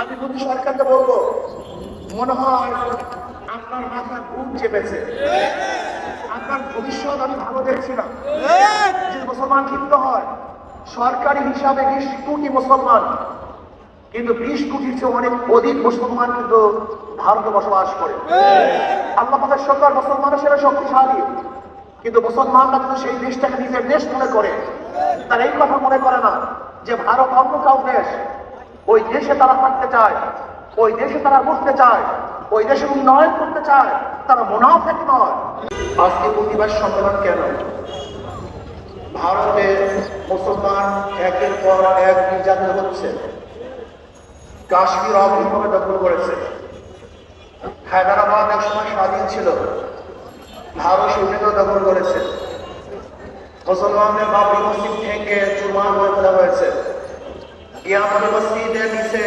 আমি মোদী সরকারকে বলবো, মনে হয় আপনার মাথায় ভূত চেপেছে। আপনার ভবিষ্যৎ আমি ভালো দেখছি না। যে মুসলমান ক্ষিপ্ত হয়, সরকারি হিসাবে 20 কোটি মুসলমান, কিন্তু 20 কোটির চেয়ে অনেক অধিক মুসলমান কিন্তু ভারতে বসবাস করে। আল্লাহ পাকের সরকার মুসলমানের সেরা শক্তিশালী, কিন্তু মুসলমানরা কিন্তু সেই দেশটাকে নিজের দেশ মনে করে। তারা এই কথা মনে করে না যে ভারত অন্য কাউ দেশ। ওই দেশে তারা থাকতে চায়, ওই দেশে তারা ঘুরতে চায়, ওই দেশের উন্নয়ন করতে চায়, তারা মুনাফিক নয়। আজকে প্রতিবাদ সম্মেলন কেন? ভারতে মুসলমান একের পর এক নির্যাতন হচ্ছে। কাশ্মীর অবৈধভাবে দখল করেছে। হায়দ্রাবাদ এক সময় স্বাধীন ছিল, ভারত সেগুলো দখল করেছে। মুসলমানদের বাবরি মসজিদ থেকে চুরমার করে ফেলা হয়েছে। ইয়ামানি মসজিদের নিচে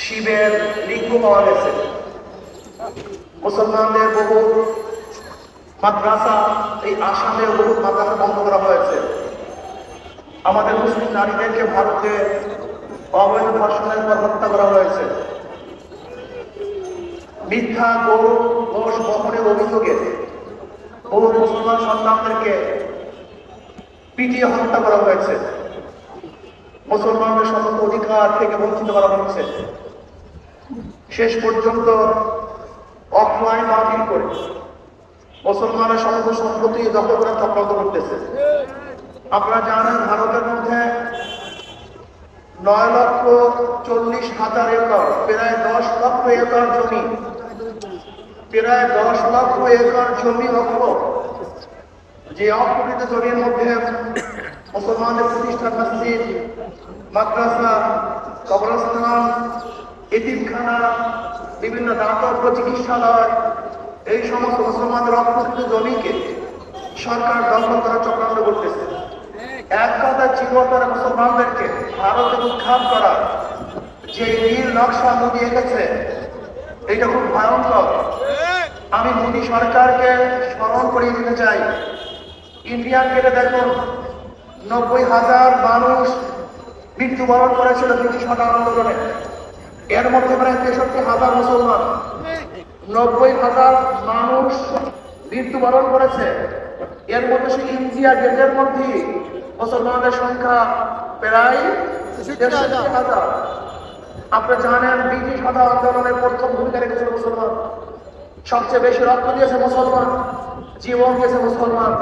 শিবের লিঙ্গ পাওয়া গেছে। মুসলমানদের বহু মাদ্রাসা, এই আসামের বহু মাদ্রাসা বন্ধ করা হয়েছে। আমাদের মুসলিম নারীদেরকে ভারতে অবৈধ ধর্ষণের পর হত্যা করা হয়েছে। মিথ্যা গরু গোশ বহনের অভিযোগে বহু মুসলমান সন্তানদেরকে পিটিয়ে হত্যা করা হয়েছে। মুসলমানদের সমস্ত অধিকার থেকে বঞ্চিত করা হচ্ছে। শেষ পর্যন্ত অফলাইন বাতিল করে মুসলমানের সমস্ত সম্পত্তি দখল করার চক্রান্ত করতেছে। আপনারা জানেন ভারতের মধ্যে 9,40,000 একর, প্রায় 10 লক্ষ একর জমি, প্রায় 10 লক্ষ একর জমি অক্ষ। যে অক্ষরিত জমির মধ্যে মুসলমানদের প্রতিষ্ঠান, মসজিদ, মাদ্রাসা, কবরস্থান, এতিমখানা, বিভিন্ন দাতব্য চিকিৎসালয়, এই সমস্ত মুসলমানদের অক্ষরিত জমিকে সরকার দখল করার চক্রান্ত করতেছে। এক কথা চিরতর মুসলমানদেরকে ভারতে উৎখাত করা যে নীল নকশা মোদী এঁকেছে, এটা খুব ভয়ঙ্কর। আমি মোদী সরকারকে স্মরণ করিয়ে দিতে চাই, ইন্ডিয়ান গেটে দেখুন 90,000 মানুষ মৃত্যুবরণ করেছিল ব্রিটিশ হটার আন্দোলনে। এর মধ্যে প্রায় 63,000 মুসলমান। 90,000 মানুষ মৃত্যুবরণ করেছে। এর মধ্যে সেই ইন্ডিয়া গেটের মধ্যে মুসলমানদের সংখ্যা প্রায় 63,000। আপনারা জানেন ব্রিটিশ হটা আন্দোলনের প্রথম ভূমিকা রেখেছিল মুসলমান। সবচেয়ে বেশি রক্ত দিয়েছে মুসলমান, জীবন দিয়েছে মুসলমান।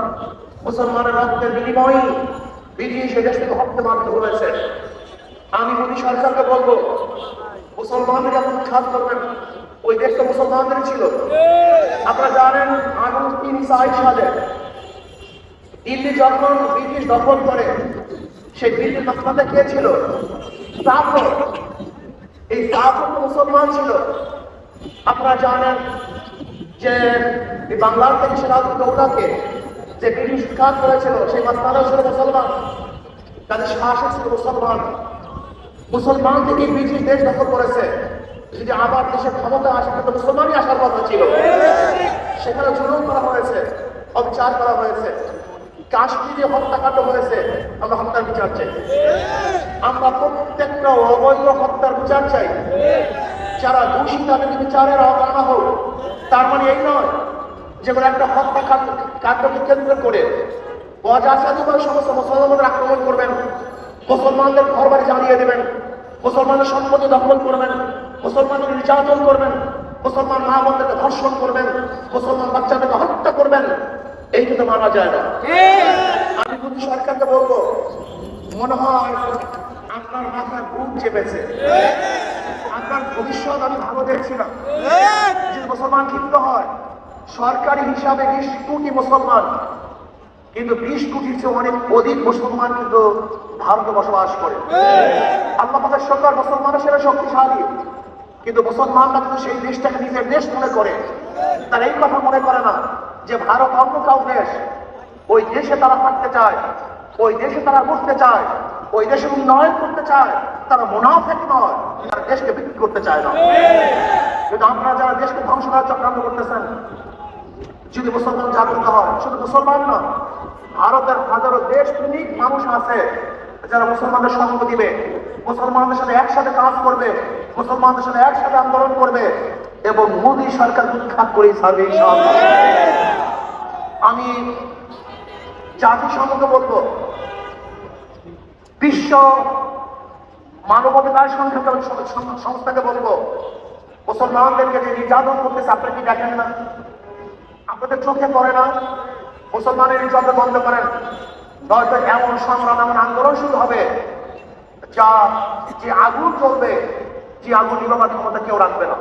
মুসলমানের রক্তের বিনিময়ে ব্রিটিশ দেশ থেকে হত্যা বাধ্য হয়েছে। আমি মোদী সরকারকে বলবো, মুসলমানদের যখন উৎখাত করবেন, ওই দেশটা মুসলমানদের ছিল। আপনারা জানেন 1803 সালে দিল্লি যখন ব্রিটিশ দখল করে, সেই দিল্লির মাথাতে কে ছিল? জাফর। এই জাফর মুসলমান ছিল। আপনারা জানেন যে বাংলার থেকে সিরাজউদ্দৌলাকে যে ব্রিটিশ উৎখাত করেছিল, সেই মাস্তানা ছিল মুসলমান, তাদের শাসক ছিল মুসলমান। মুসলমান থেকে ব্রিটিশ দেশ দখল করেছে। যদি আবার দেশের ক্ষমতা আসে, কিন্তু মুসলমানই আসার কথা ছিল। সেখানে জুলুম করা হয়েছে, অবিচার করা হয়েছে। কাশ্মীরে হত্যাকাণ্ড হয়েছে, আমরা হত্যার বিচার চাই। আমরা প্রত্যেকটা অবৈধ হত্যার বিচার চাই। যারা দোষী তাদেরকে বিচারের আওতায় আনা হোক। তার মানে এই নয় যে কোনো একটা হত্যাকাণ্ডকে কেন্দ্র করে অজাচারিভাবে সমস্ত মুসলমানদের আক্রমণ করবেন, মুসলমানদের ঘর বাড়ি জ্বালিয়ে দেবেন, মুসলমানদের সম্পত্তি দখল করবেন, মুসলমানদের নির্যাতন করবেন, মুসলমান মা বোনদেরকে ধর্ষণ করবেন, মুসলমান বাচ্চাদেরকে হত্যা করবেন। এই কিন্তু মানা যায় না। আমি মোদী সরকারকে বলবো, মনে হয় আপনার মাথায় ভূত চেপেছে। আপনার ভবিষ্যৎ আমি ভালো দেখছি না। যে মুসলমান ক্ষিপ্ত হয়, সরকারি হিসাবে 20 কোটি মুসলমান, কিন্তু 20 কোটির চেয়ে অনেক অধিক মুসলমান কিন্তু ভারতে বসবাস করে। আল্লাহ পাকের সরকার মুসলমানের সেরা শক্তিশালী, কিন্তু মুসলমানরা কিন্তু সেই দেশটাকে নিজের দেশ মনে করে। তারা এই কথা মনে করে না যে ভারত অন্য কাউ দেশ। ওই দেশে তারা থাকতে চায়, ওই দেশে তারা ঘুরতে চায়, ওই দেশের উন্নয়ন করতে চায়, তারা মুনাফিক নয়, তারা দেশকে বিক্রি করতে চায় না। কিন্তু আপনারা যারা দেশকে ধ্বংস করার চক্রান্ত করতেছেন, যদি মুসলমান জাগ্রত হয়, শুধু মুসলমান না, ভারতের হাজারো দেশ প্রেমিক মানুষ আছে যারা মুসলমানদের সঙ্গ দিবে, মুসলমানদের সাথে একসাথে কাজ করবে, মুসলমানদের সাথে একসাথে আন্দোলন করবে এবং মোদী সরকার উৎখাত করে ছাড়বে ইনশাআল্লাহ। আমি জাতিসংঘকে বলবো, বিশ্ব মানবাধিকার সংস্থাকে বলবো, মুসলমানদেরকে যে নির্যাতন করতেছে আপনারা কি দেখেন না? আপনাদের চোখে পড়ে না? মুসলমানের নির্যাতন বন্ধ করেন, নয়তো এমন সংগ্রাম, এমন আন্দোলন শুরু হবে যা যে আগুন জ্বলবে, যে আগুন নিভাবার ক্ষমতা কেউ রাখবে না।